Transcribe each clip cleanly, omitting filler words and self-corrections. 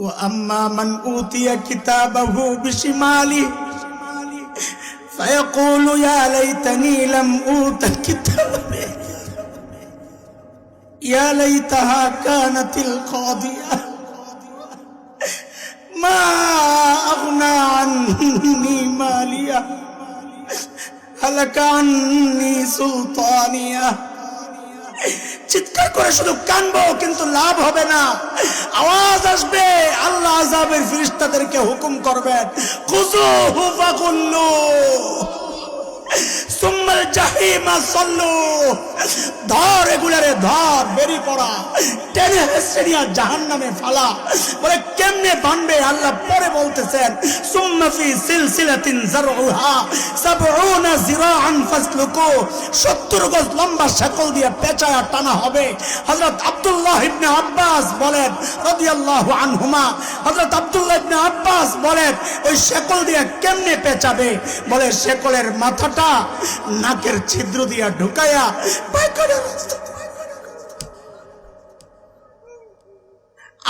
وأما من أوتي كتابه بشماله فيقول يا ليتني لم أوت كتابي يا ليتها كانت القاضية ما أغنى عني مالية هلك عني سلطانية। চিৎকার করে শুধু কানবো, কিন্তু লাভ হবে না। আওয়াজ আসবে, আল্লাহ আযাবের ফেরেশতাদেরকে হুকুম করবেন, খুযুহু ফাগুল্লু সুম্মাল জাহিমা সাল্লু। ধর এগুলারে, ধর, বেরি পড়া, টেনে হেসড়িয়া জাহান্নামে ফালা। বলে কেমনে বানবে? আল্লাহ পরে বলতেছেন সুম্মা ফি সিলসিলাতিন যারউহা ৭০ যিরাআন ফাসলুকু। ৭০ গজ লম্বা শেকল দিয়ে পেঁচায়া টানা হবে। হযরত আব্দুল্লাহ ইবনে আব্বাস বলেন রাদিয়াল্লাহু আনহুমা, হযরত আব্দুল্লাহ ইবনে আব্বাস বলেন ওই শেকল দিয়ে কেমনে পেঁচাবে? বলে শেকলের মাথাটা নাকের ছিদ্র দিয়া ঢুকায়া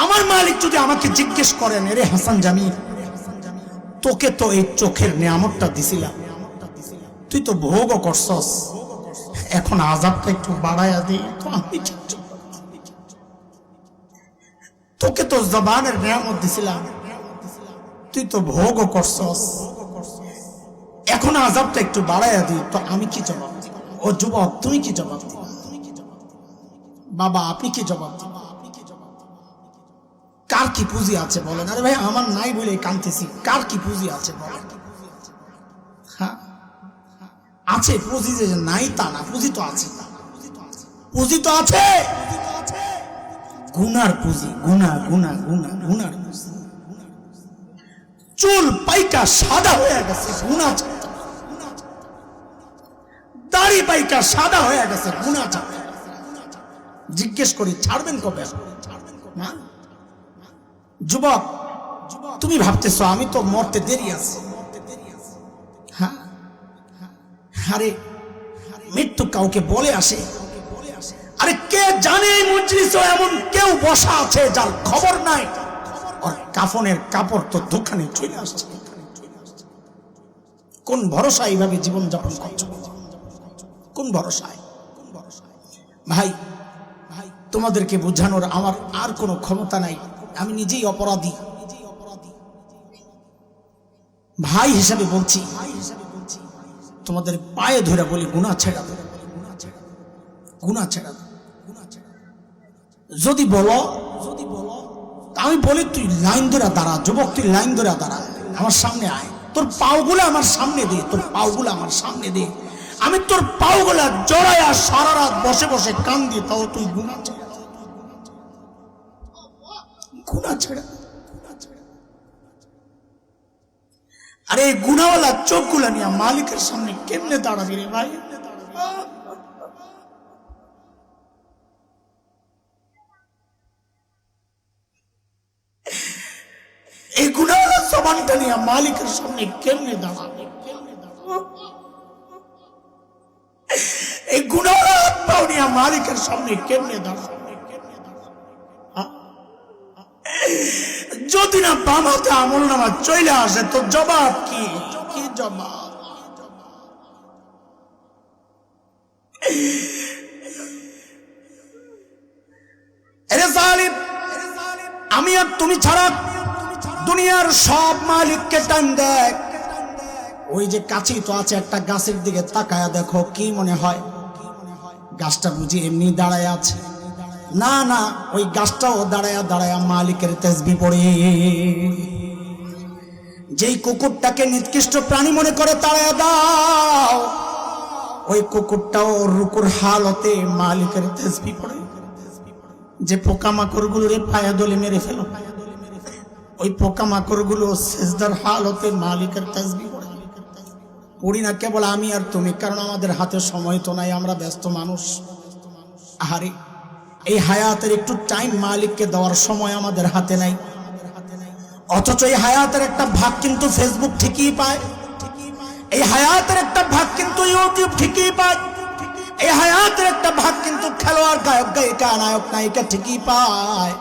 আমার মালিক যদি আমাকে জিজ্ঞেস করেন, এরে হাসান জামিল, তোকে তো এই চোখের নিয়ামতটা দিছিলাম, তুই তো ভোগও করছস, এখন আযাবটা একটু বাড়ায়া দিই তো আমি কি? তোকে তো জবানের নিয়ামত দিছিলাম, তুই তো ভোগও করছস, এখন আযাবটা একটু বাড়ায়া দিই তো আমি কি জবাব দিব? ও যুবক, তুমি কি জবাব দিবা? বাবা, আপনি কি জবাব দিবেন? কার কি পুঁজি আছে বলেন? আরে ভাই, আমার নাই বলে কাঁদতেছি, কার কি পুঁজি আছে বলেন? হ্যাঁ আছে পুঁজি, যে নাই তা না, পুঁজি তো আছে, পুঁজি তো আছে, গুনার পুঁজি, গুনাহ গুনাহ গুনাহ গুনার পুঁজি। চুল পাইকা সাদা হয়ে গেছে গুনাহ, দাড়ি পাইকা সাদা হয়ে গেছে গুনাহ। জিজ্ঞেস করি ছাড়বেন কবে? না যুবক, তুমি ভাবতেছো আমি তো মরতে দেরি আছে। হ্যাঁ, আরে মৃত্যু কাউকে বলে আসে? আরে কে জানে এই মজলিসে এমন কেউ বসা আছে যার খবর নাই, আর কাফনের কাপড় তো দোকানে চলে আসছে। কোন ভরসা এইভাবে জীবন যাপন করছো? কোন ভরসায়? ভাই, তোমাদেরকে বোঝানোর আমার আর কোনো ক্ষমতা নাই, আমি নিজেই অপরাধী। ভাই হিসাবে বলছি, তোমাদের পায়ে ধরে বলি গুনাহ ছেড়ে দাও, গুনাহ ছেড়ে দাও। যদি বলো, আমি বলি তুই লাইন ধরে দাঁড়া, যুবক, তুই লাইন ধরে দাঁড়া, আমার সামনে আয়, তোর পাওগুলো আমার সামনে দে, তোর পাওগুলো আমার সামনে দে, আমি তোর পাওগুলা জড়াইয়া সারা রাত বসে বসে কান্দি, তাও তুই গুনাহ ছেড়ে দাও, গুনাহ ছেড়ে দাও। আরে এই গুনাহওয়ালা চোখগুলা নিয়ে মালিকের সামনে কেমনে দাঁড়াবি রে ভাই? এই গুনাহওয়ালা জবানটা নিয়ে মালিকের সামনে কেমনে দাঁড়াবে? এই গুনাহওয়ালা হাত পাও নিয়ে মালিকের সামনে কেমনে দাঁড়াবে? যদি না বাম হাতে আমল নামা চলে আসে তো জবাব কি? কি জবাব? আরে জালিম, আমি আর তুমি ছাড়া দুনিয়ার সব মালিককে টান দেখ। ওই যে কাছে তো আছে, একটা গাছের দিকে তাকায়া দেখো, কি মনে হয় গাছটা বুঝি এমনি দাঁড়ায় আছে? না না, ওই গাছটাও দাঁড়ায়া দাঁড়ায়া মালিকের তাসবিহ পড়ে। যেই কুকুরটাকে নিকৃষ্ট প্রাণী মনে করে তাড়ায়া দাও, ওই কুকুরটাও রুকুর হালতে মালিকের তাসবিহ পড়ে। যে পোকামাকড় গুলোরে পায়ে দলে মেরে ফেলো, ওই পোকামাকড় গুলো সিজদার হালতে মালিকের তাসবিহ পড়ে। পড়ি না কেবল আমি আর তুমি, কারণ আমাদের হাতে সময় তো নাই, আমরা ব্যস্ত মানুষ। আহারে, এই হায়াতের একটু টাইম মালিককে দেওয়ার সময় আমাদের হাতে নাই। অথচ এই হায়াতের একটা ভাগ কিন্তু ফেসবুক ঠিকই পায়, এই হায়াতের একটা ভাগ কিন্তু ইউটিউব ঠিকই পায়, এই হায়াতের একটা ভাগ কিন্তু খেলোয়াড়, গায়ক গায়িকা, নায়ক নায়িকা ঠিকই পায়।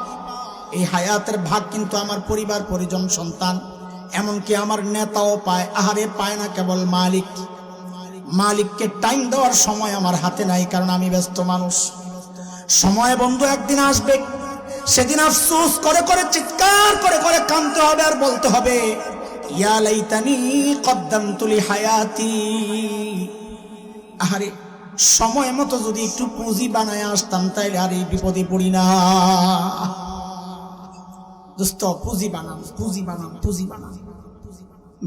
এই হায়াতের ভাগ কিন্তু আমার পরিবার পরিজন সন্তান এমনকি আমার নেতাও পায়। আহারে পায় না কেবল মালিক। মালিককে টাইম দেওয়ার সময় আমার হাতে নাই, কারণ আমি ব্যস্ত মানুষ। সময় বন্ধু একদিন আসবে, সেদিন আফসোস করে করে চিৎকার করে করে কাঁদতে হবে আর বলতে হবে, ইয়া লাইতানি কদ্দামতু লি হায়াতি। আহারে সময় মতো যদি একটু পুঁজি বানায় আসতাম তাইলে আর এই বিপদে পড়ি না। দোস্ত পুঁজি বানান, পুঁজি বানান, পুঁজি বানান।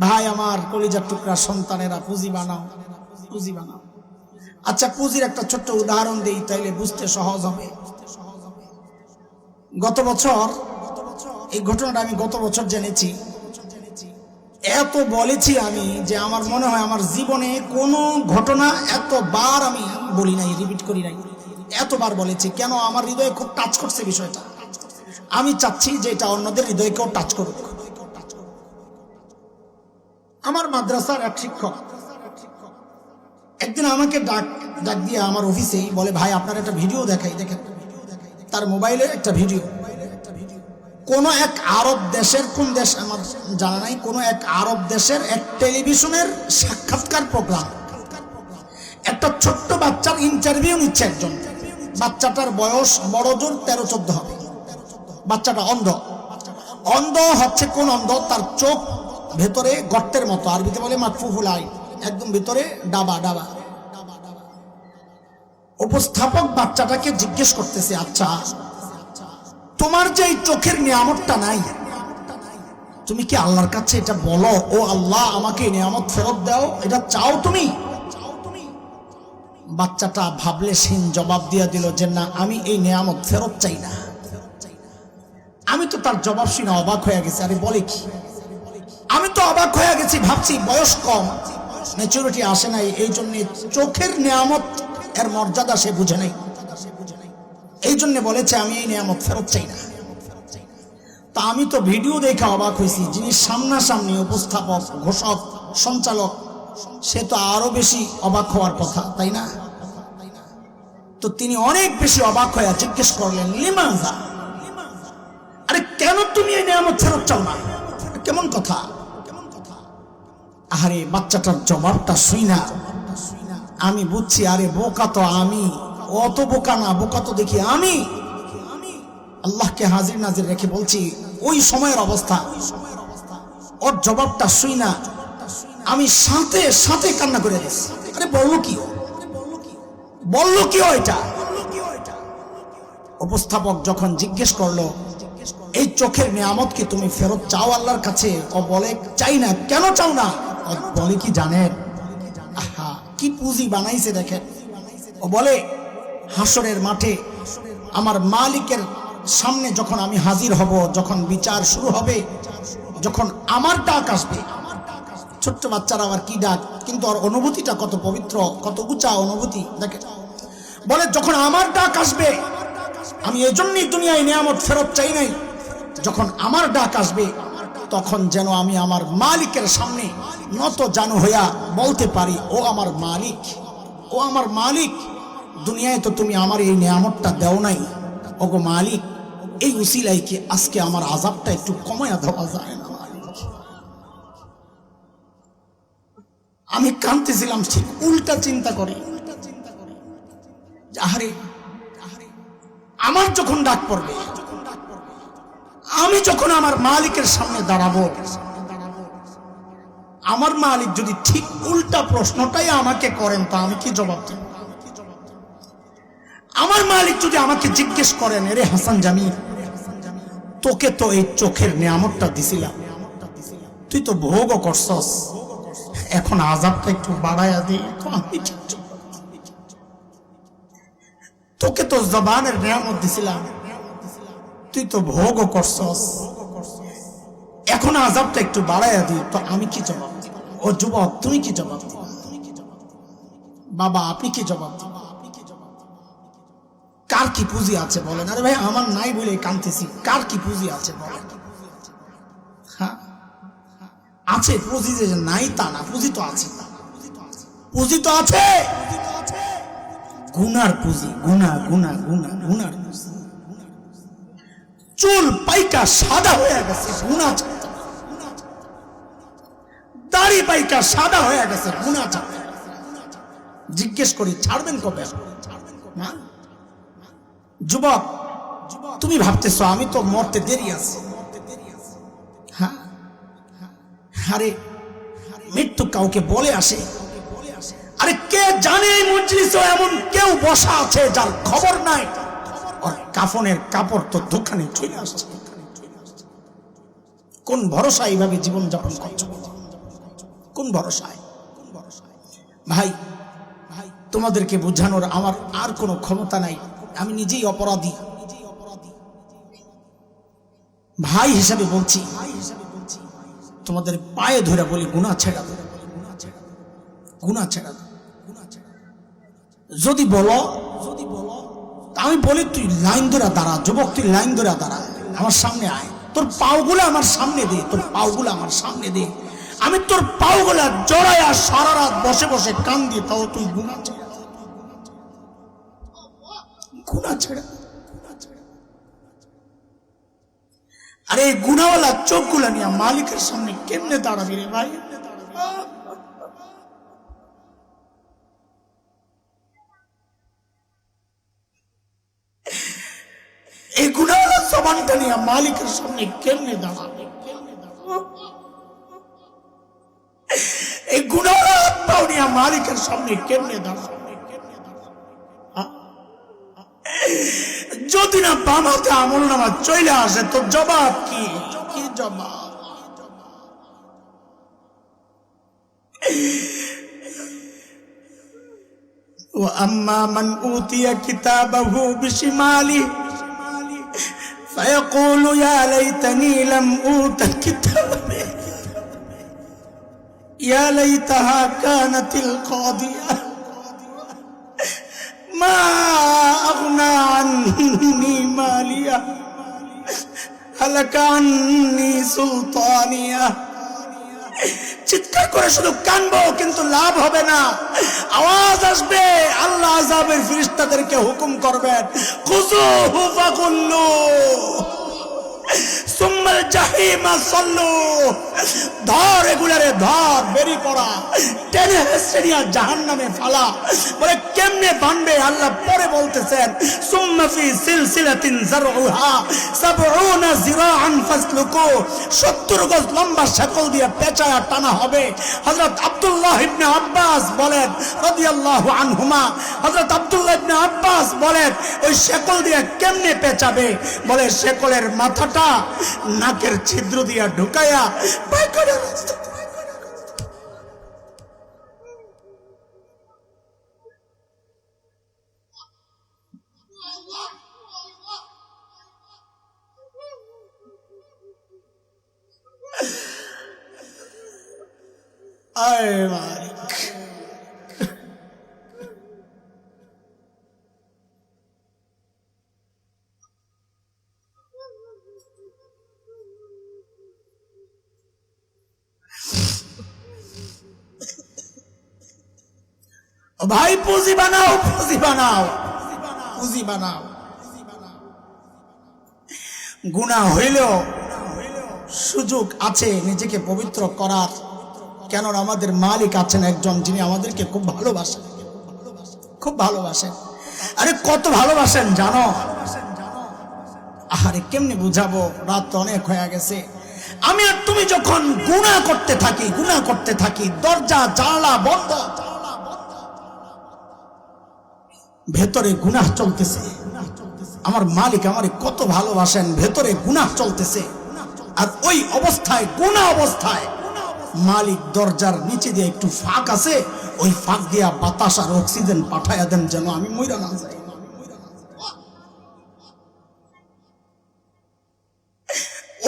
ভাই আমার কলিজার টুকরা সন্তানেরা, পুঁজি বানাও, পুঁজি বানাও। আচ্ছা পুঁজির একটা ছোট্ট উদাহরণ দেই, তাইলে বুঝতে সহজ হবে। গত বছর এই ঘটনাটা আমি গত বছর জেনেছি। এত বলেছি আমি যে আমার মনে হয় আমার জীবনে কোনো ঘটনা এতবার আমি বলি নাই, রিপিট করি নাই। এতবার বলেছি কেন, আমার হৃদয়ে খুব টাচ করছে বিষয়টা। আমি চাচ্ছি যে এটা অন্যদের হৃদয়কেও টাচ করুক। আমার মাদ্রাসার এক শিক্ষক একদিন আমাকে ডাক দিয়ে আমার অফিসেই বলে, ভাই আপনার একটা ভিডিও দেখাই। দেখেন তার মোবাইলে একটা ভিডিও, কোন এক আরব দেশের, কোন দেশ আমার জানা নাই, কোন এক আরব দেশের এক টেলিভিশনের সাক্ষাৎকার প্রোগ্রাম। একটা ছোট্ট বাচ্চার ইন্টারভিউ নিচ্ছে একজন। বাচ্চাটার বয়স বড় জোর 13-14 হবে। বাচ্চাটা অন্ধ। অন্ধ হচ্ছে কোন অন্ধ, তার চোখ ভেতরে গর্তের মতো, আরবিতে বলে মাতফুফুল আইন, একদম ভিতরে ডাবা ডাবা। উপস্থাপক বাচ্চাটাকে জিজ্ঞেস করতেছে, আচ্ছা তোমার যে এই চোখের নিয়ামতটা নাই, তুমি কি আল্লাহর কাছে এটা বলো, ও আল্লাহ আমাকে নিয়ামত ফেরত দাও, এটা চাও তুমি? বাচ্চাটা ভাবলে সিন জবাব দিয়ে দিল যে না, আমি এই নিয়ামত ফেরত চাই না। আমি তো তার জবাব শুনে অবাক হয়ে গেছি। আরে বলে কি? আমি তো অবাক হয়ে গেছি, ভাবছি বয়স কম, ম্যাচুরিটি আসে নাই, এই জন্য চোখের নিয়ামত এর মর্যাদা সে বুঝে নাই, এই জন্য বলেছে আমি এই নিয়ামত ফেরত চাই না। তা আমি তো ভিডিও দেখে অবাক হয়েছি, যিনি সামনাসামনি উপস্থাপক, ঘোষক, সঞ্চালক, সে তো আরো বেশি অবাক হওয়ার কথা, তাই না? তো তিনি অনেক বেশি অবাক হয়ে জিজ্ঞেস করলেন, লিমাযা, আরে কেন তুমি এই নিয়ামত ফেরত চাও না? কেমন কথা? আরে বাচ্চাটার জবাবটা শুই না আমি বুঝছি, আরে বোকা তো আমি, অত বোকা না, বোকা তো দেখি আমি। আল্লাহকে হাজির নাজির রেখে বলছি, ওই সময়ের অবস্থা, ওর জবাবটা শুই না আমি সাথে সাথে কান্না করে দিচ্ছি। আরে বললো কি, বললো কি এটা? উপস্থাপক যখন জিজ্ঞেস করলো, এই চোখের নিয়ামত কি তুমি ফেরত চাও আল্লাহর কাছে? ও বলে চাই না। কেন চাও না? ও বলে কি জানেন, আহা কি পুঁজি বানাইছে দেখেন। ও বলে হাসরের মাঠে আমার মালিকের সামনে যখন আমি হাজির হব, যখন বিচার শুরু হবে, যখন আমার ডাক আসবে, ছোট্ট বাচ্চারা আবার কি ডাক, কিন্তু ওর অনুভূতিটা কত পবিত্র, কত উঁচা অনুভূতি দেখেন। বলে যখন আমার ডাক আসবে, আমি এই জন্যই দুনিয়ায় নিয়ামত ফেরত চাই নাই, যখন আমার ডাক আসবে তখন যেন আমি আমার মালিকের সামনে নত জানু হইয়া বলতে পারি, ও আমার মালিক, ও আমার মালিক, দুনিয়ায় তো তুমি আমার এই নিয়ামতটা দেও নাই, ওগো মালিক, এই উসিলাই কি আজকে আমার আযাবটা একটু কমায়া দেওয়া যায় না? আমি কাঁদতেছিলাম, ঠিক উল্টা চিন্তা করি, আহারে আমার যখন ডাক পড়বে, আমি যখন আমার মালিকের সামনে দাঁড়াবো, আমার মালিক যদি ঠিক উল্টা প্রশ্নটাই আমাকে করেন, তা আমি কি জবাব দেব? আমার মালিক যদি আমাকে জিজ্ঞেস করেন, এরে হাসান জামিল, তোকে তো এই চোখের নিয়ামতটা দিছিলাম, তুই তো ভোগও করছস, এখন আযাবটা একটু বাড়ায়া দি, তোকে তো জবানের নিয়ামত দিছিলাম, তুই তো ভোগও করছস, এখন আযাবটা একটু বাড়ায়া দি, তো আমি কি জবাব দিব? ও যুবক, তুমি কি জবাব দিব? বাবা আপনি কি জবাব দিব? কার কি পুঁজি আছে বলেন? আরে ভাই আমার নাই বলে কাঁদতেছি, কার কি পুঁজি আছে বলেন? হ্যাঁ আছে পুঁজি, যে নাই তা না, পুঁজি তো আছে, পুঁজি তো আছে, গুনার পুঁজি, গুনার পুঁজি। চুল পাইকা সাদা হয়ে গেছে গুনাহ ছাড়তে, দাড়ি পাইকা সাদা হয়ে গেছে গুনাহ ছাড়তে। জিজ্ঞেস করি ছাড়বেন কবে? না যুবক, তুমি ভাবতেছো আমি তো মরতে দেরি আছে। হ্যাঁ, আরে মৃত্যু কাউকে বলে আসে? আরে কে জানে এই মজলিসে এমন কেউ বসা আছে যার খবর নাই, আর কাফনের কাপড় তো দোকানে চলে আসছে। কোন ভরসা এইভাবে জীবন যাপন করছো? কোন ভরসায়? ভাই তোমাদেরকে বোঝানোর আমার আর কোনো ক্ষমতা নাই, আমি নিজেই অপরাধী। ভাই হিসাবে বলছি, তোমাদের পায়ে ধরে বলি গুনাহ ছেড়ে দাও, গুনাহ ছেড়ে দাও। যদি বলো আমি বলি তুই লাইন ধরে দাঁড়া, যুবক তুই লাইন ধরে দাঁড়া, আমার সামনে আয়, তোর পাওগুলো আমার সামনে দে, তোর পাওগুলো আমার সামনে দে, আমি তোর পাওগুলা জড়াইয়া সারা রাত বসে বসে কান দিয়ে, তাও তুই গুনাহ ছেড়ে দাও, গুনাহ ছেড়ে দাও। আরে এই গুনাহওয়ালা চোখগুলা নিয়ে মালিকের সামনে কেমনে দাঁড়াবি রে ভাই? এই গুনাহওয়ালা জবানটা নিয়ে মালিকের সামনে কেমনে দাঁড়াবে? এই গুনাহওয়ালা হাতটাও নিয়ে মালিকের সামনে কেমনে দাঁড়াবে? যদি না বাম হাতে আমল নামা চলে আসে তো জবাব কি? কি জবাব? وأما من أوتي كتابه بشماله فيقول يا ليتني لم أوت كتابي يا ليتها كانت القاضية ما أغنى عني مالية هلك عني سلطانية। চিৎকার করে শুধু কানবো কিন্তু লাভ হবে না, আওয়াজ আসবে, আল্লাহ আযাবের ফেরেশতাদেরকে হুকুম করবেন, খুযুহু ফাগুল্লু সুম্মাল জাহিমা সাল্লু, ধর এগুলারে ধর, বেরি পড়া, টেনে হেসড়িয়া জাহান্নামে ফালা। বলে কেমনে বানবে? আল্লাহ পরে বলতেছেন সুম্মা ফি সিলসিলাতিন যারউহা ৭০ যিরাআন ফাসলুকু, ৭০ গজ লম্বা শেকল দিয়ে পেঁচায়া টানা হবে। হযরত আব্দুল্লাহ ইবনে আব্বাস বলেন রাদিয়াল্লাহু আনহুমা, হযরত আব্দুল্লাহ ইবনে আব্বাস বলেন ওই শেকল দিয়ে কেমনে পেঁচাবে? বলে শেকলের মাথাটা নাকের ছিদ্র দিয়া ঢুকায়া পায়খানা রাস্তা। আয় মালিক, ভাই পুঁজি বানাও, পুঁজি বানাও, পুঁজি বানাও। গুনাহ হইলেও সুযোগ আছে নিজেকে পবিত্র করার, কেন আমাদের মালিক আছেন একজন যিনি আমাদেরকে খুব ভালোবাসেন, খুব ভালোবাসেন। আরে কত ভালোবাসেন জানো? আরে কেমনে বুঝাবো, রাত তো অনেক হয়ে গেছে। আমি আর তুমি যখন গুনাহ করতে থাকি, গুনাহ করতে থাকি, দরজা জানালা বন্ধ, ভেতরে গুনাহ চলতেছে। আমার মালিক আমারে কত ভালোবাসেন, ভেতরে গুনাহ চলতেছে, আর ওই অবস্থায়, গুনাহ অবস্থায় মালিক দরজার নিচে দিয়ে একটু ফাঁক আছে, ওই ফাঁক দিয়া বাতাস আর অক্সিজেন পাঠাইয়া দেন যেন আমি মইরা না যাই।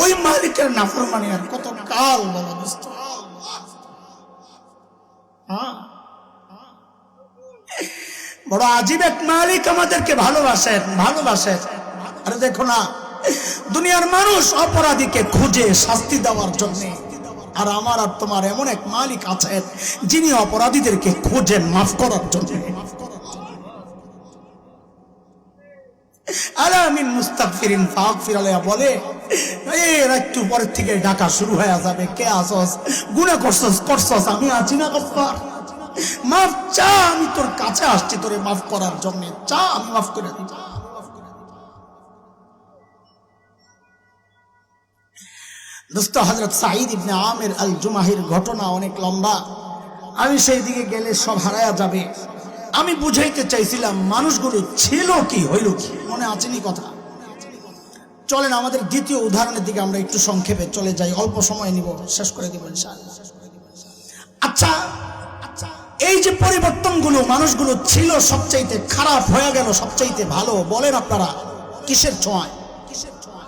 ওই মালিকের নাফরমানি আর কত কাল বলো দোস্ত? বড় আজীব এক মালিক আমাদেরকে ভালোবাসেন, ভালোবাসেন। আরে দেখো না, দুনিয়ার মানুষ অপরাধীকে খুঁজে শাস্তি দেওয়ার জন্য, আর আমার আর তোমার এমন এক মালিক আছেন যিনি অপরাধীদেরকে খোঁজেন মাফ করার জন্য। আলা মিন মুস্তাগফিরিন ফাগফির আলাইহা বলে এরা একটু পরের থেকে ডাকা শুরু হয়ে যাবে, কে আসস, গুনাহ করছস, আমি আছি না গফফার, মাফ চা, আমি তোর কাছে আসছি তোরে মাফ করার জন্য, চা আমি মাফ করে দিই। দোস্ত, হযরত সাঈদ ইবনে আমির আল জুমাহির ঘটনা অনেক লম্বা, আমি সেই দিকে গেলে সব হারায়া যাবে। আমি বুঝাইতে চাইছিলাম মানুষগুলো ছিল কি হইল কি, মনে আছেনি কথা? চলেন আমাদের দ্বিতীয় উদাহরণের দিকে আমরা একটু সংক্ষেপে চলে যাই, অল্প সময় নিব, শেষ করে দিব ইনশাআল্লাহ। আচ্ছা, এই যে পরিবর্তনগুলো মানুষগুলো ছিল সবচাইতে খারাপ হয়ে গেল সবচাইতে ভালো, বলেন আপনারা কিসের ছোঁয়ায়?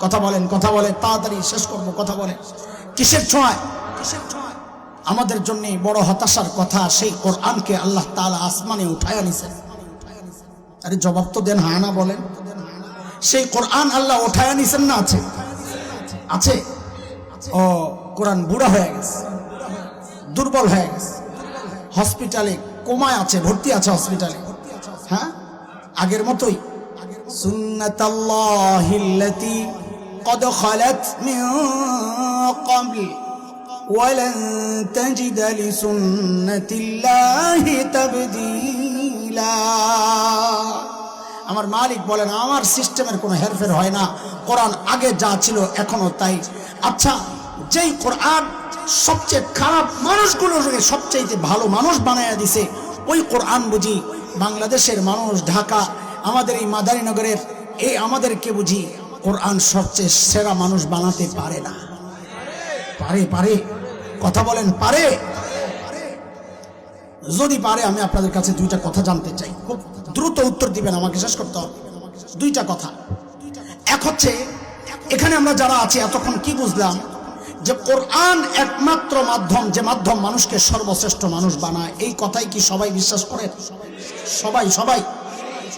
কথা বলেন, কথা বলেন, তাড়াতাড়ি শেষ করবো, কথা বলেন কিসের ছোঁয়ায়? আমাদের জন্য বড় হতাশার কথা, সেই কোরআনকে আল্লাহ তাআলা আসমানে উঠায়া নিছেন। আরে জবাব তো দেন, হ্যাঁ না বলেন। সেই কোরআন আল্লাহ উঠায়া নিছেন না? আছে, আছে। ও কোরআন বুড়া হয়ে গেছে, দুর্বল হয়ে গেছে, হসপিটালে কোমায় আছে, ভর্তি আছে হসপিটালে। হ্যাঁ, আগের মতোই সুন্নাতাল্লাহিল্লাতী قد خلت من قبل ولن تجد لسنة الله تبديلا। আমার মালিক বলেন আমার সিস্টেমের কোনো হেরফের হয় না, কোরআন আগে যা ছিল এখনো তাই। আচ্ছা, যেই কোরআন সবচেয়ে খারাপ মানুষগুলোকে সবচেয়ে ভালো মানুষ বানায়া দিছে, ওই কোরআন বুঝি বাংলাদেশের মানুষ, ঢাকা, আমাদের এই মাদারীনগরের এই আমাদেরকে বুঝি কোরআন সবচেয়ে সেরা মানুষ বানাতে পারে না? পারে? পারে? কথা বলেন, পারে? যদি পারে, আমি আপনাদের কাছে দুইটা কথা জানতে চাই, খুব দ্রুত উত্তর দিবেন, আমাকে শেষ করতে হবে। দুইটা কথা। এক হচ্ছে, এখানে আমরা যারা আছি এতক্ষণ কি বুঝলাম? যে কোরআন একমাত্র মাধ্যম, যে মাধ্যম মানুষকে সর্বশ্রেষ্ঠ মানুষ বানায়। এই কথাই কি সবাই বিশ্বাস করেন? সবাই? সবাই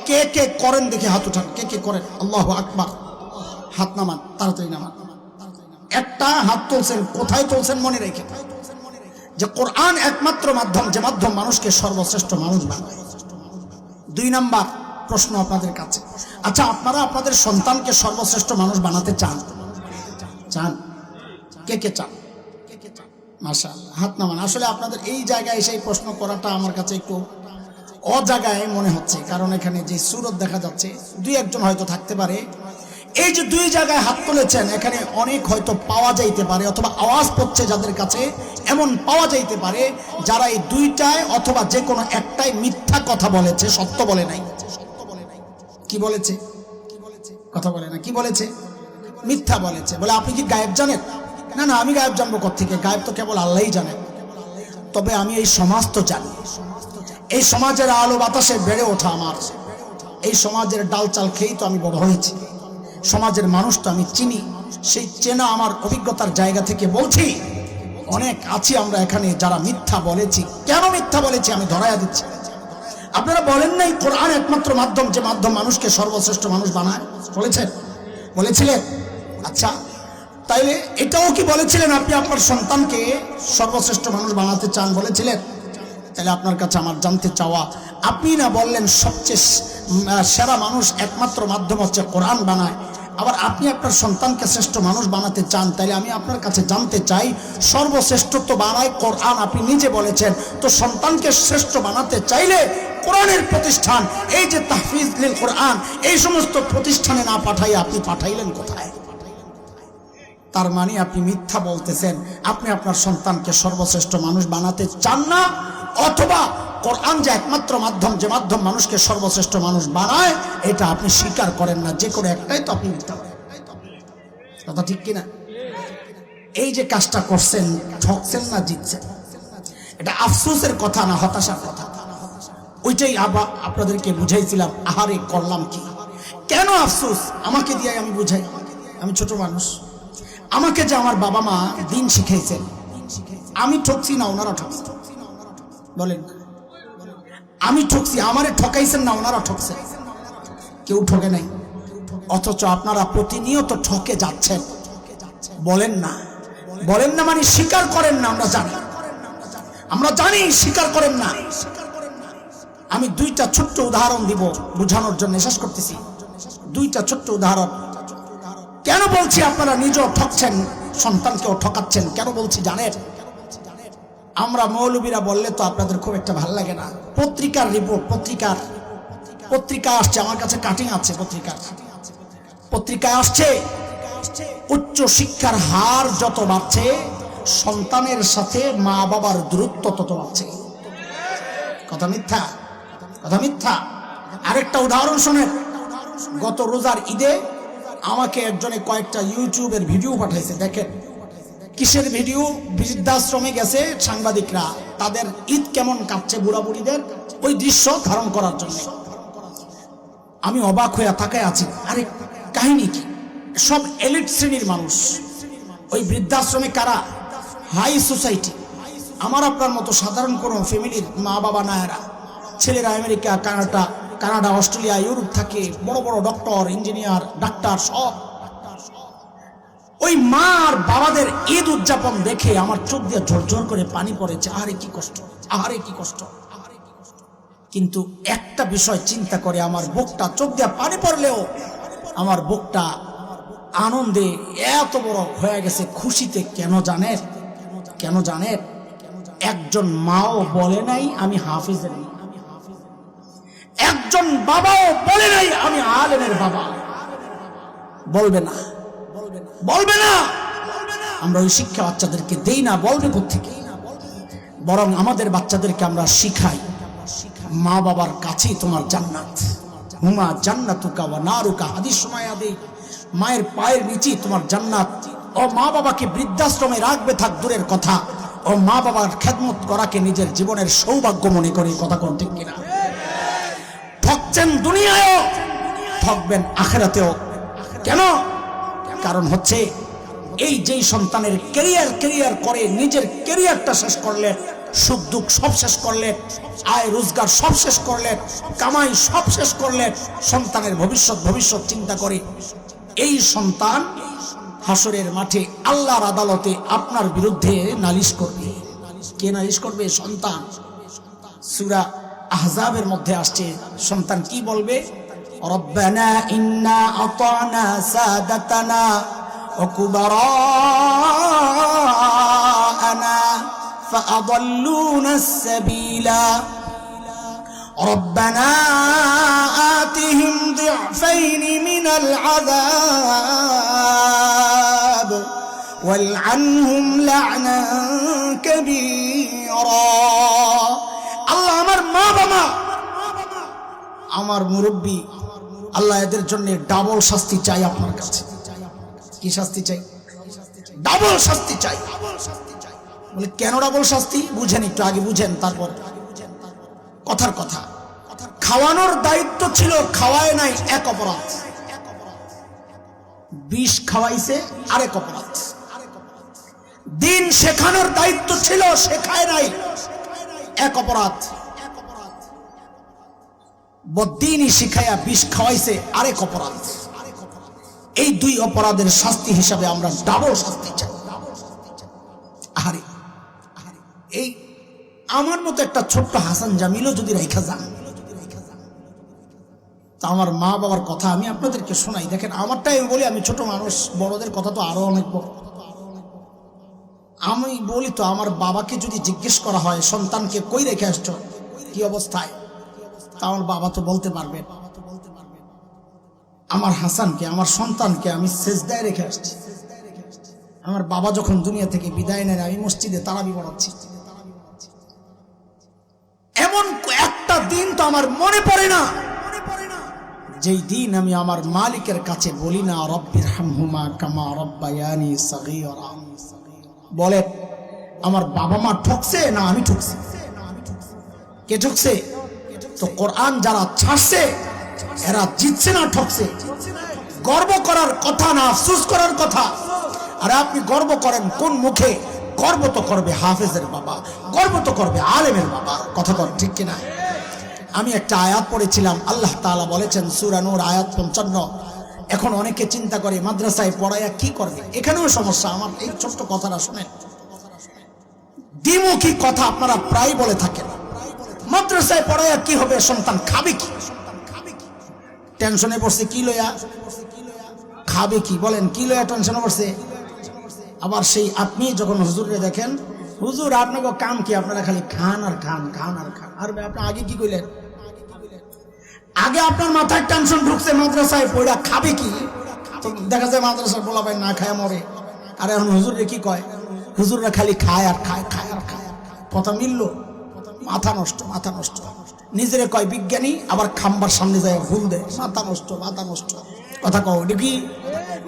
কে কে করেন দেখে হাত উঠান, কে কে করেন? আল্লাহু আকবার, হাত নামান, তাড়াতাড়ি নামান। একটা হাত তুলছেন, কোথায় তুলছেন মনে রেখে, যে কোরআন একমাত্র মাধ্যম, যে মাধ্যম মানুষকে সর্বশ্রেষ্ঠ মানুষ বানায়। দুই নাম্বার প্রশ্ন আপনাদের কাছে, আচ্ছা আপনারা আপনাদের সন্তানকে সর্বশ্রেষ্ঠ মানুষ বানাতে চান? চান? কে কে চান? মাশাআল্লাহ, হাত নামান। আসলে আপনাদের এই জায়গায় সেই প্রশ্ন করাটা আমার কাছে একটু অজায়গায় মনে হচ্ছে, কারণ এখানে যে সুরত দেখা যাচ্ছে, দুই একজন হয়তো থাকতে পারে। এই যে দুই জায়গায় হাত তুলেছেন, এখানে অনেক হয়তো পাওয়া যাইতে পারে, অথবা আওয়াজ পড়ছে যাদের কাছে, এমন পাওয়া যাইতে পারে যারা এই দুইটায় অথবা যে কোনো একটাই মিথ্যা কথা বলেছে, সত্য বলে নাই। কি বলেছে? কথা বলে না, কি বলেছে? মিথ্যা বলেছে। বলে আপনি কি গায়েব জানেন? না না, আমি গায়েব জানবো কোত্থেকে? গায়েব তো কেবল আল্লাহই জানেন। তবে আমি এই সমাজ তো জানি, এই সমাজের আলো বাতাসে বেড়ে ওঠা আমার, এই সমাজের ডাল চাল খেয়েই তো আমি বড় হয়েছি, সমাজের মানুষ তো আমি চিনি। সেই চেনা আমার অভিজ্ঞতার জায়গা থেকে বলছি, অনেক আছি আমরা এখানে যারা মিথ্যা বলেছি। কেন মিথ্যা বলেছি আমি ধরাইয়া দিচ্ছি। আপনারা বলেন নাই কোরআন একমাত্র মাধ্যম, যে মাধ্যম মানুষকে সর্বশ্রেষ্ঠ মানুষ বানায়? বলেছেন? বলেছিলেন? আচ্ছা, তাইলে এটাও কি বলেছিলেন আপনি আপনার সন্তানকে সর্বশ্রেষ্ঠ মানুষ বানাতে চান? বলেছিলেন? তাহলে আপনার কাছে আমার জানতে চাওয়া, আপনি না বললেন সবচেয়ে সেরা মানুষ একমাত্র মাধ্যম হচ্ছে কোরআন বানায়, আবার আপনি আপনার সন্তানকে শ্রেষ্ঠ মানুষ বানাতে চান, তাইলে আমি আপনার কাছে জানতে চাই, সর্বশ্রেষ্ঠত্ব বানায় কোরআন, আপনি নিজে বলেছেন, তো সন্তানকে শ্রেষ্ঠ বানাতে চাইলে কোরআনের প্রতিষ্ঠান, এই যে তাহফিজ লিল কোরআন, এই সমস্ত প্রতিষ্ঠানে না পাঠাই আপনি পাঠাইলেন কোথায়? তার মানে আপনি মিথ্যা বলতেছেন, আপনি আপনার সন্তানকে সর্বশ্রেষ্ঠ মানুষ বানাতে চান না, অথবা কোরআন যে একমাত্র মাধ্যম, যে মাধ্যম মানুষকে সর্বশ্রেষ্ঠ মানুষ বানায়, এটা আপনি স্বীকার করেন না। যে কোনো একটাই তো আপনি মিথ্যা বলেন। কথা ঠিক কিনা? এই যে কাজটা করছেন, ঠকছেন না জিতছেন? এটা আফসোসের কথা না, হতাশার কথা। ওইটাই আপনাদেরকে বুঝাইছিলাম। আহারে করলাম কি, কেন আফসোস? আমাকে দিয়ে আমি বুঝাই, আমি ছোট মানুষ, আমাকে যে আমার বাবা মা দিন শিখাইছেন, আমি ঠকছি না ওনারা ঠকছেন? বলেন, আমি ঠকছি, আমারে ঠকাইছেন না ওনারা ঠকছেন? কেউ ঠকে নাই। অথচ আপনারা প্রতিনিয়ত ঠকে যাচ্ছেন। বলেন না, বলেন না মানে স্বীকার করেন না। আমরা জানি, আমরা জানি, স্বীকার করেন না। আমি দুইটা ছোট্ট উদাহরণ দিব বোঝানোর জন্য, শেষ করতেছি। দুইটা ছোট্ট উদাহরণ। কেন বলছি আপনারা নিজেও ঠকছেন, সন্তানকেও ঠকাচ্ছেন, কেন বলছি জানেন? আমরা মৌলবীরা বললে তো আপনাদের খুব একটা ভালো লাগে না। পত্রিকার রিপোর্ট, পত্রিকা আসছে, আমার কাছে কাটিং আছে পত্রিকায় আসছে, উচ্চ শিক্ষার হার যত বাড়ছে, সন্তানের সাথে মা বাবার দূরত্ব তত বাড়ছে। কথা মিথ্যা? আরেকটা উদাহরণ শোনেন। গত রোজার ঈদে আমাকে একজনে কয়েকটা ইউটিউবের ভিডিও পাঠাইছে। দেখেন কিসের ভিডিও? বৃদ্ধাশ্রমে গেছে সাংবাদিকরা, তাদের ঈদ কেমন কাটছে বুড়া বুড়িদের, ওই দৃশ্য ধারণ করার জন্য। আমি অবাক হয়ে তাকায় আছি, আরে কাহিনী কি? সব এলিট শ্রেণীর মানুষ। ওই বৃদ্ধাশ্রমে কারা? হাই সোসাইটি, আমার আপনার মতো সাধারণ কোনো ফ্যামিলির মা বাবা না এরা। ছেলেরা আমেরিকা, কানাডা, অস্ট্রেলিয়া, ইউরোপ থাকে, বড় বড় ডক্টর, ইঞ্জিনিয়ার, ডাক্তার সব। ওই মা আর বাবাদের ঈদ উদযাপন দেখে আমার চোখ দিয়ে ঝরঝর করে পানি পড়েছে। আহারে কি কষ্ট। কিন্তু একটা বিষয় চিন্তা করে আমার বুকটা, চোখ দিয়ে পানি পড়লেও আমার বুকটা আনন্দে এত বড় হয়ে গেছে, খুশিতে। কেন জানেন? একজন মাও বলে নাই আমি হাফিজের মেয়ে, একজন বাবাও বলে নাই আমি আলেমের বাবা। বলবে না। আমরা ওই শিক্ষা বাচ্চাদেরকে দেই না, বলবে কোত্থেকে? বরং আমাদের বাচ্চাদেরকে আমরা শিখাই, মা বাবার কাছেই তোমার জান্নাত, হুমা জান্নাতুকা ওয়া নারুকা। হাদিস শোনায়া দেই, মায়ের পায়ের নিচেই তোমার জান্নাত। ও মা বাবাকে বৃদ্ধাশ্রমে রাখবে থাক দূরের কথা, ও মা বাবার খেদমত করাকে নিজের জীবনের সৌভাগ্য মনে করে। কথা কোন ঠিক কিনা? ঠকছেন দুনিয়ায়ও, ঠকবেন আখিরাতেও। কেন? কারণ হচ্ছে এই যেই সন্তানের ক্যারিয়ার করে, নিজের ক্যারিয়ারটা শেষ করলেন, সুখ দুঃখ সব শেষ করলেন, আয় রোজগার সব শেষ করলেন, কামাই সব শেষ করলেন, সন্তানের ভবিষ্যৎ চিন্তা করে এই সন্তান হাসরের মাঠে আল্লাহর আদালতে আপনার বিরুদ্ধে নালিশ করবে। কে নালিশ করবে? সন্তান। সূরা আহজাবের মধ্যে আসছে, সন্তান কি বলবে? রব্বানা ইন্না আতানা সাদাতানা ওয়া কুবারানা ফাআদাল্লুনাস সাবিলা রব্বানা আতিহিম দি'ফাইনি মিনাল আযাব ওয়ালআনহুম লা'নান কাবীরা। আল্লাহ আমার মা বাবা, আমার মুরব্বী, আল্লাহ এদের জন্য ডাবল শাস্তি চাই আপনার কাছে। কি শাস্তি চাই? ডাবল শাস্তি চাই। বলে কেন ডাবল শাস্তি? বুঝেন, একটু আগে বুঝেন, তারপর কথার কথা। খাওয়ানোর দায়িত্ব ছিল, খাওয়ায় নাই, এক অপরাধ। বিষ খাওয়াইছে, আরেক অপরাধ। দিন শেখানোর দায়িত্ব ছিল, শেখায় নাই, এক অপরাধ। বদ্দিনই শিখাইয়া বিষ খাওয়াইছে, আরেক অপরাধ। এই দুই অপরাধের শাস্তি হিসাবে আমরা ডাবল শাস্তি চাই। আরে এই আমার মতো একটা ছোট্ট হাসান জামিলও যদি রেখা যান, তা আমার মা বাবার কথা আমি আপনাদেরকে শোনাই। দেখেন আমারটাই বলি, আমি ছোট মানুষ, বড়দের কথা তো আরো অনেক বড়। আমি বলি তো, আমার বাবাকে যদি জিজ্ঞেস করা হয় সন্তানকে কই রেখে আসছো, কি অবস্থায়, তা আমার বাবা তো বলতে পারবেন আমার হাসানকে, আমার সন্তানকে আমি সেজদায় রেখে আসছি। আমার বাবা যখন দুনিয়া থেকে বিদায় নেন, আমি মসজিদে তারাবি পড়াচ্ছি। এমন একটা দিন তো আমার মনে পড়ে না যেই দিন আমি আমার মালিকের কাছে বলি না রব্বিরহামহুমা কামা রব্বায়ানি সগীরা। বলে আমার বাবা মা ঠকছে না আমি ঠকছি? কে ঠকছে? তো কোরআন যারা ছাড়ছে এরা জিতছে না ঠকছে? গর্ব করার কথা না আফসোস করার কথা। আরে আপনি গর্ব করেন কোন মুখে? গর্ব তো করবে হাফেজের বাবা, গর্ব তো করবে আলেমের বাবা। কথা কর ঠিক কিনা? আমি একটা আয়াত পড়েছিলাম, আল্লাহ তাআলা বলেছেন সূরা নূর আয়াত 55। এখন অনেকে চিন্তা করে মাদ্রাসায় পড়াইয়া কি করবে। এখানেও সমস্যা। আমার এই ছোট্ট কথাটা শুনেন, দ্বিমুখী কথা আপনারা প্রায় বলে থাকেন। মাদ্রাসায় পড়াইয়া কি হবে? সন্তান খাবে কি? টেনশনে পড়ছে কি লইয়া, খাবে কি, বলেন কি লইয়া টেনশনে পড়ছে। আবার সেই আপনি যখন হুজুরে দেখেন, হুজুর আপনাকে কাম কি, আপনারা খালি খান আর খান, খান আর খান। আর আপনি আগে কি কইলেন? আগে আপনার মাথায় টেনশন ঢুকছে মাদ্রাসায় পড়া খাবে কি, তো দেখা যায় মাদ্রাসার বলা ভাই না খায় মরে। আর এখন হুজুরে কি কয়, হুজুররা খালি খায় আর খায়, খায় আর খায়। কথা মিলল? মাথা নষ্ট, মাথা নষ্ট। নিজেরে কয় বিজ্ঞানী, আবার খাম্বার সামনে যায় ভুল দেয়, মাথা নষ্ট, মাথা নষ্ট। কথা কও দেখি,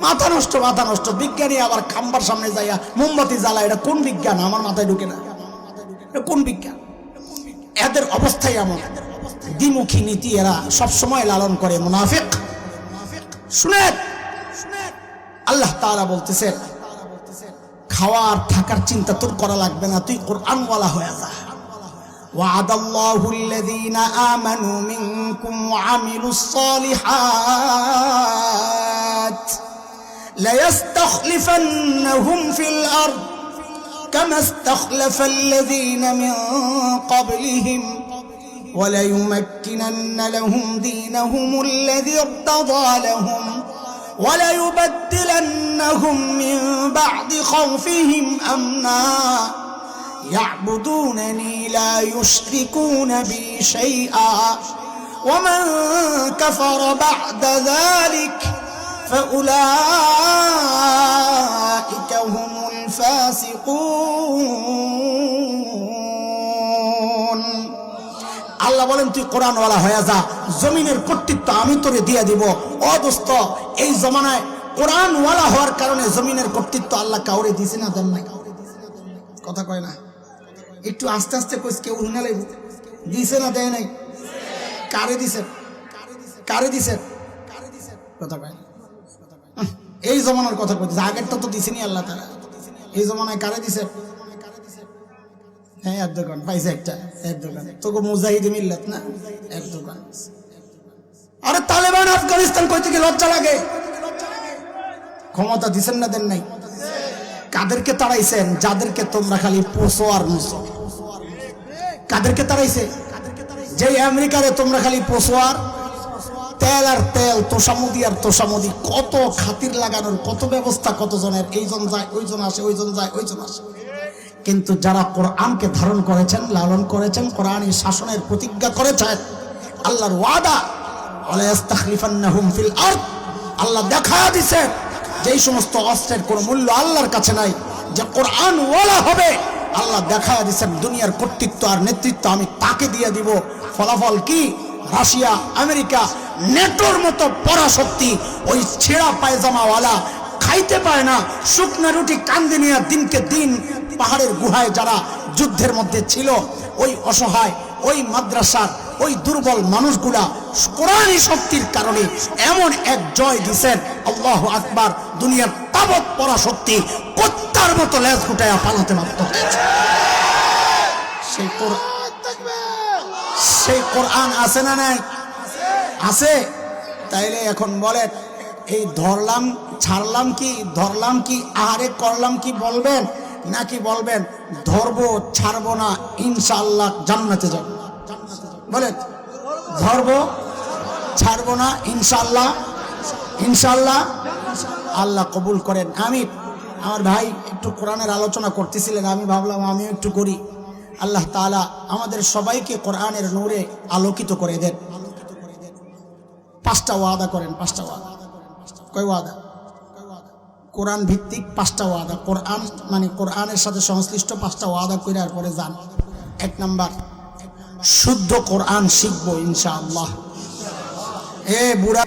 মাথা নষ্ট, মাথা নষ্ট। বিজ্ঞানী আবার খাম্বার সামনে যাইয়া মোমবাতি জ্বালা, এটা কোন বিজ্ঞান? আমার মাথায় ঢুকে না, এটা কোন বিজ্ঞান? এদের অবস্থাই এমন, দ্বিমুখী নীতি এরা সবসময় লালন করে। মুনাফিক। শুনেন, আল্লাহ তাআলা বলতেছেন, খাওয়ার থাকার চিন্তা তোর করা লাগবে না, তুই কোরআনওয়ালা হয়ে যা। وعد الله الذين آمنوا منكم وعملوا الصالحات ليستخلفنهم في الأرض كما استخلف الذين من قبلهم وليمكنن لهم دينهم الذي ارتضى لهم وليبدلنهم من بعد خوفهم أمنا يعبدونني لا يشركون بي شيئا ومن كفر بعد ذلك فأولئك هم الفاسقون। আল্লাহ বলেন তুই কোরআনওয়ালা হয়ে যা, জমিনের কর্তৃত্ব আমি তোরে দিয়ে দিব। ও দোস্ত, এই জমানায় কোরআনওয়ালা হওয়ার কারণে জমিনের কর্তৃত্ব আল্লাহ কাউরে দিছে না, দেন নাই? কথা কয় না, একটু আস্তে আস্তে কইস, কেউ শুনে লাগবে। দিছে না দেয় নাই? কারে দিছে, কারে দিছে? কথা কয় না। এই জমানার কথা কইছে, আগেরটা তো দিছেনি আল্লাহ তাআলা। এই জমানায় কারে দিছে? হ্যাঁ, এক দোকান পাইছে, একটা এক দোকান। তোকে মুজাহিদ মিল্লাত না, এক দোকান। আরে তালেবান আফগানিস্তান কই থেকে লজ্জা লাগে? ক্ষমতা দিছেন না দেন নাই? কাদেরকে তাড়াইছেন? যাদেরকে তোমরা খালি পোষো আর মুছো। কাদেরকে তাড়াইছে? যে আমেরিকারে তোমরা খালি পোষো আর তেল আর তেল, তোষামুদি আর তোষামুদি, কত খাতির লাগানোর, কত ব্যবস্থা, কত জনের, এইজন যায় ওইজন আসে, ওইজন যায় ওইজন আসে। কিন্তু যারা কোরআনকে ধারণ করেছেন, লালন করেছেন, কোরআনের শাসনের প্রতিজ্ঞা করেছেন, আল্লাহর ওয়াদা ওয়ালা ইস্তাখলিফান্নাহুম ফিল আরদ, আল্লাহ দেখা দিয়েছেন যেই সমস্ত অস্ত্রের কোনো মূল্য আল্লাহর কাছে নাই, যে কোরআন ওয়ালা হবে, আল্লাহ দেখা দিয়েছেন দুনিয়ার কর্তৃত্ব আর নেতৃত্ব আমি তাকে দিয়ে দিব। ফলাফল কি? রাশিয়া, আমেরিকা, নেটোর মতো পরাশক্তি ওই ছেঁড়া পায়জামাওয়ালা খাইতে পায় না, শুকনা রুটি কান্দে নিয়ে দিনকে দিন পাহাড়ের গুহায় যারা যুদ্ধের মধ্যে ছিল, ওই অসহায়, ওই মাদ্রাসার ওই দুর্বল মানুষগুলা কোরআনী শক্তির কারণে এমন এক জয় দিছেন, আল্লাহু আকবার। দুনিয়ার তাবৎ পরাশক্তি কুত্তার মতো লেজ গুটায়া পালাতে বাধ্য হয়েছে। সেই কোরআন আছে না নাই? আছে। তাইলে এখন বলেন, এই ধরলাম ছাড়লাম কি, ধরলাম কি আহারে করলাম কি বলবেন, নাকি বলবেন ধরবো ছাড়বো না ইনশাআল্লাহ জান্নাতে যাব? বলেন, ধরবো ছাড়বো না ইনশাআল্লাহ, ইনশাআল্লাহ আল্লাহ কবুল করেন। আমি, আমার ভাই একটু কোরআনের আলোচনা করতেছিলেন, আমি ভাবলাম আমিও একটু করি। আল্লাহ তাআলা আমাদের সবাইকে কোরআনের নূরে আলোকিত করে দেন। 5টা ওয়াদা করেন, 5টা ওয়াদা। কয় ওয়াদা? কোরআন ভিত্তিক 5টা ওয়াদা। কোরআন মানে কোরআনের সাথে সংশ্লিষ্ট 5টা ওয়াদা করে আর পরে যান। 1 নাম্বার, শুদ্ধ কোরআন শিখবো ইনশাআল্লাহ। বুড়া